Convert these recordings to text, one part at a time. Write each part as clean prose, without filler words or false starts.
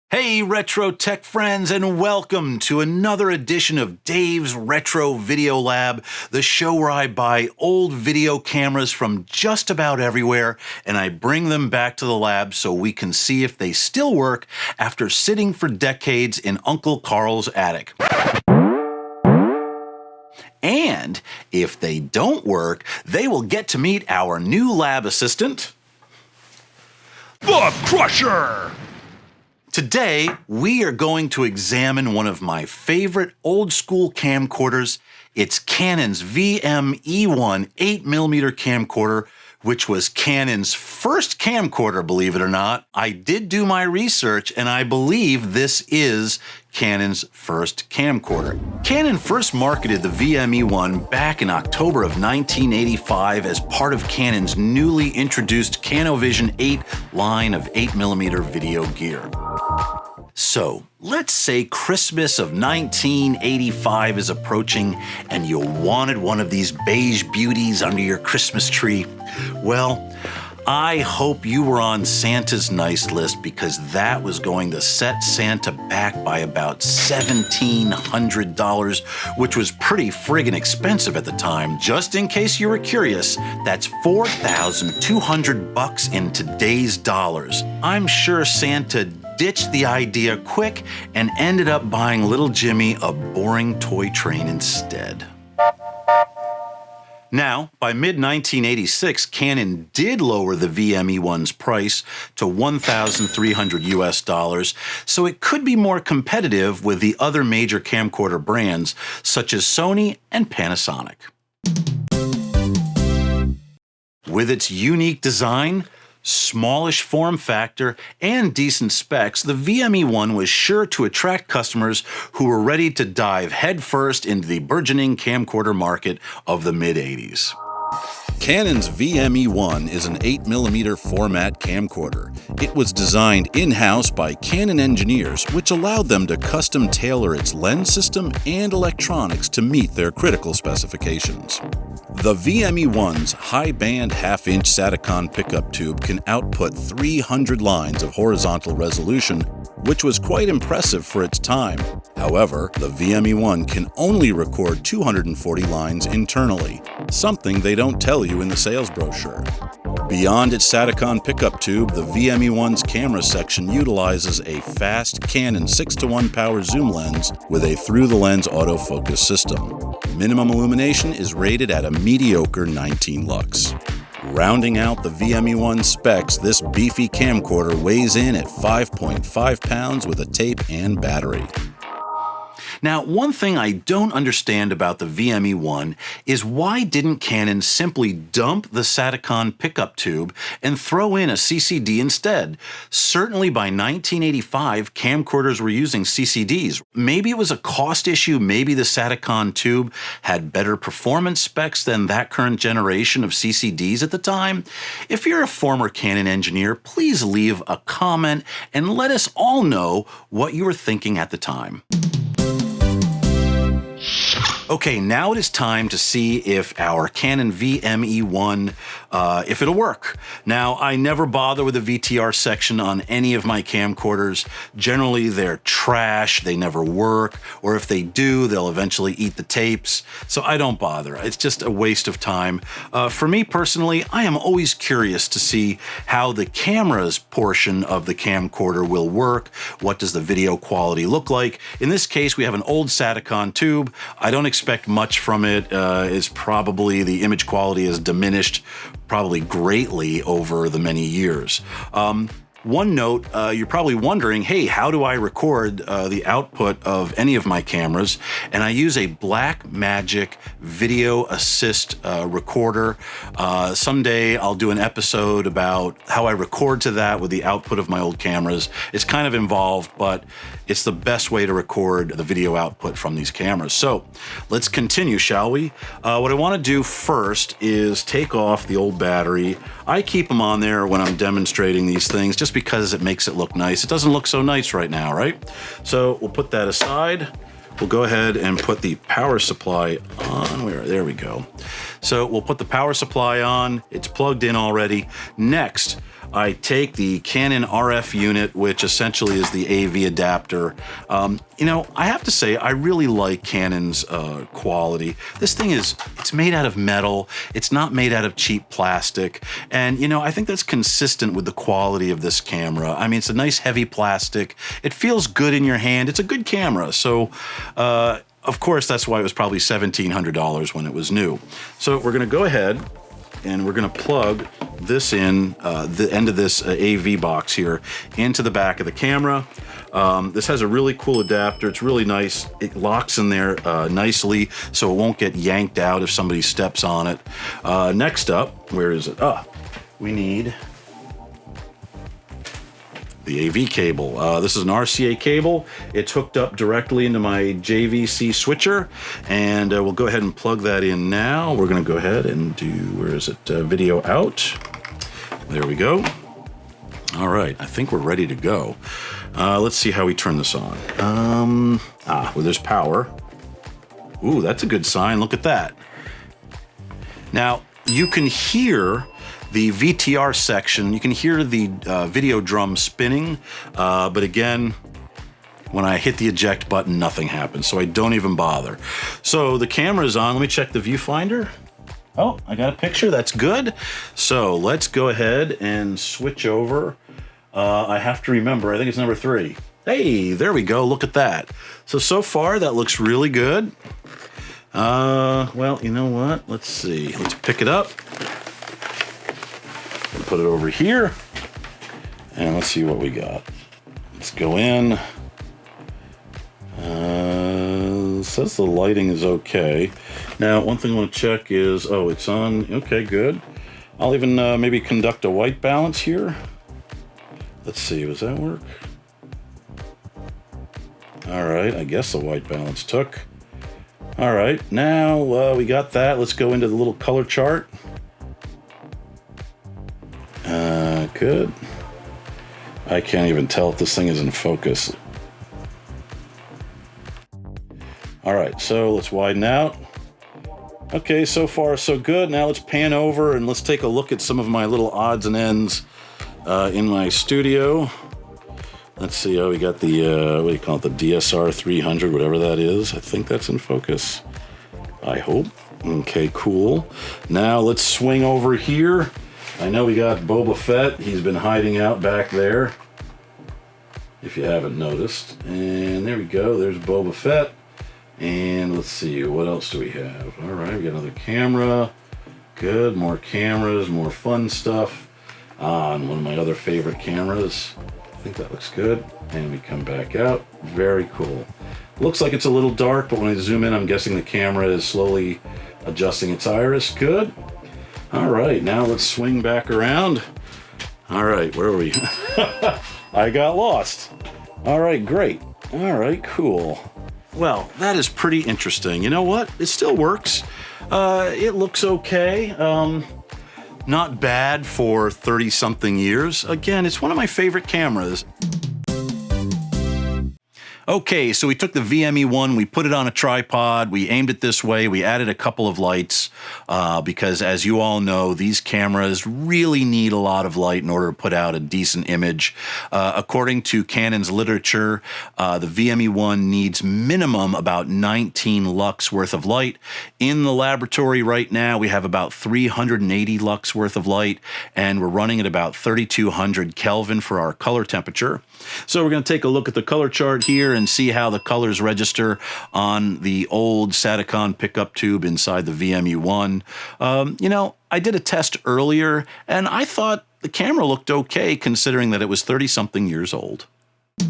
Hey retro tech friends, and welcome to another edition of Dave's Retro Video Lab, the show where I buy old video cameras from just about everywhere and I bring them back to the lab so we can see if they still work after sitting for decades in Uncle Carl's attic. And if they don't work, they will get to meet our new lab assistant, the Crusher! Today, we are going to examine one of my favorite old-school camcorders. It's Canon's VM-E1 8mm camcorder, which was Canon's first camcorder, believe it or not. I did do my research, and I believe this is Canon's first camcorder. Canon first marketed the VM-E1 back in October of 1985 as part of Canon's newly introduced CanoVision 8 line of 8mm video gear. So, let's say Christmas of 1985 is approaching and you wanted one of these beige beauties under your Christmas tree. Well, I hope you were on Santa's nice list, because that was going to set Santa back by about $1,700, which was pretty friggin' expensive at the time. Just in case you were curious, that's $4,200 in today's dollars. I'm sure Santa ditched the idea quick and ended up buying little Jimmy a boring toy train instead. Now, by mid-1986, Canon did lower the VM-E1's price to $1,300 US, so it could be more competitive with the other major camcorder brands such as Sony and Panasonic. With its unique design, smallish form factor, and decent specs, the VM-E1 was sure to attract customers who were ready to dive headfirst into the burgeoning camcorder market of the mid-80s. Canon's VM-E1 is an 8mm format camcorder. It was designed in-house by Canon engineers, which allowed them to custom tailor its lens system and electronics to meet their critical specifications. The VM-E1's high-band half-inch Satacon pickup tube can output 300 lines of horizontal resolution, which was quite impressive for its time. However, the VM-E1 can only record 240 lines internally, something they don't tell you in the sales brochure. Beyond its Satacon pickup tube, the VM-E1's camera section utilizes a fast Canon 6:1 power zoom lens with a through-the-lens autofocus system. Minimum illumination is rated at a mediocre 19 lux. Rounding out the VM-E1 specs, this beefy camcorder weighs in at 5.5 pounds with a tape and battery. Now, one thing I don't understand about the VM-E1 is why didn't Canon simply dump the Satacon pickup tube and throw in a CCD instead? Certainly by 1985, camcorders were using CCDs. Maybe it was a cost issue, maybe the Satacon tube had better performance specs than that current generation of CCDs at the time. If you're a former Canon engineer, please leave a comment and let us all know what you were thinking at the time. Okay, now it is time to see if our Canon VM-E1, if it'll work. Now, I never bother with the VTR section on any of my camcorders. Generally, they're trash, they never work, or if they do, they'll eventually eat the tapes, so I don't bother. It's just a waste of time. For me personally, I am always curious to see how the camera's portion of the camcorder will work. What does the video quality look like? In this case, we have an old Satacon tube. I don't expect much from it. Is probably the image quality has diminished probably greatly over the many years. One note, you're probably wondering, hey, how do I record the output of any of my cameras? And I use a Blackmagic video assist recorder. Someday I'll do an episode about how I record to that with the output of my old cameras. It's kind of involved, but it's the best way to record the video output from these cameras. So let's continue, shall we? What I want to do first is take off the old battery. I keep them on there when I'm demonstrating these things just because it makes it look nice. It doesn't look so nice right now, right? So we'll put that aside. We'll go ahead and put the power supply on. There we go. So we'll put the power supply on. It's plugged in already. Next, I take the Canon RF unit, which essentially is the AV adapter. You know, I have to say, I really like Canon's quality. This thing it's made out of metal. It's not made out of cheap plastic. And, you know, I think that's consistent with the quality of this camera. I mean, it's a nice heavy plastic. It feels good in your hand. It's a good camera. So, of course, that's why it was probably $1,700 when it was new. So we're going to go ahead and we're going to plug this in, the end of this AV box here, into the back of the camera. This has a really cool adapter. It's really nice. It locks in there nicely, so it won't get yanked out if somebody steps on it. Next up, where is it? We need the AV cable. This is an RCA cable. It's hooked up directly into my JVC switcher, and we'll go ahead and plug that in now. We're going to go ahead and do, where is it? Video out. There we go. All right, I think we're ready to go. Let's see how we turn this on. Well, there's power. Ooh, that's a good sign. Look at that. Now, you can hear the VTR section. You can hear the video drum spinning, but again, when I hit the eject button, nothing happens, so I don't even bother. So the camera's on. Let me check the viewfinder. Oh, I got a picture. That's good. So let's go ahead and switch over. I have to remember, I think it's number 3. Hey, there we go. Look at that. So far, that looks really good. Well, you know what? Let's see. Let's pick it up. Put it over here. And let's see what we got. Let's go in. Says the lighting is okay. Now, one thing I want to check is, oh, it's on. Okay, good. I'll even maybe conduct a white balance here. Let's see, does that work? All right, I guess the white balance took. All right, now we got that. Let's go into the little color chart. Good. I can't even tell if this thing is in focus. All right, so let's widen out. Okay, so far so good. Now let's pan over and let's take a look at some of my little odds and ends in my studio. Let's see, we got the, what do you call it, the DSR 300, whatever that is. I think that's in focus, I hope. Okay, cool. Now let's swing over here. I know we got Boba Fett. He's been hiding out back there, if you haven't noticed. And there we go, there's Boba Fett. And let's see, what else do we have? All right, we got another camera. Good, more cameras, more fun stuff. On one of my other favorite cameras. I think that looks good. And we come back out. Very cool. Looks like it's a little dark, but when I zoom in, I'm guessing the camera is slowly adjusting its iris. Good. All right, now let's swing back around. All right, where are we? I got lost. All right, great. All right, cool. Well, that is pretty interesting. You know what? It still works. It looks okay. Not bad for 30-something years. Again, it's one of my favorite cameras. Okay, so we took the VM-E1, we put it on a tripod, we aimed it this way, we added a couple of lights, because as you all know, these cameras really need a lot of light in order to put out a decent image. According to Canon's literature, the VM-E1 needs minimum about 19 lux worth of light. In the laboratory right now, we have about 380 lux worth of light, and we're running at about 3200 Kelvin for our color temperature. So we're going to take a look at the color chart here and see how the colors register on the old Satacon pickup tube inside the VM-E1. You know, I did a test earlier, and I thought the camera looked okay considering that it was 30-something years old. The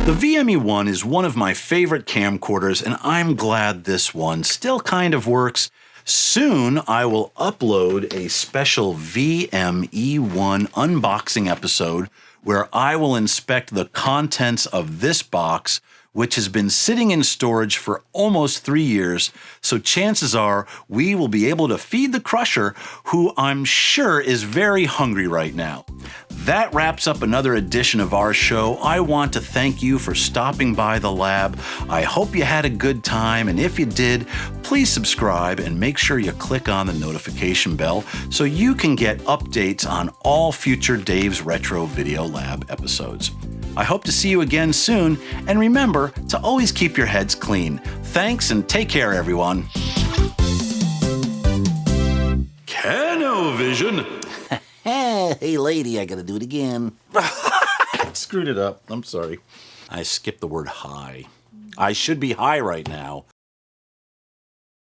VM-E1 is one of my favorite camcorders, and I'm glad this one still kind of works. Soon, I will upload a special VM-E1 unboxing episode where I will inspect the contents of this box which has been sitting in storage for almost 3 years, so chances are we will be able to feed the Crusher, who I'm sure is very hungry right now. That wraps up another edition of our show. I want to thank you for stopping by the lab. I hope you had a good time, and if you did, please subscribe and make sure you click on the notification bell so you can get updates on all future Dave's Retro Video Lab episodes. I hope to see you again soon, and remember to always keep your heads clean. Thanks and take care, everyone. Canovision. Hey, lady, I gotta do it again. Screwed it up. I'm sorry. I skipped the word high. I should be high right now.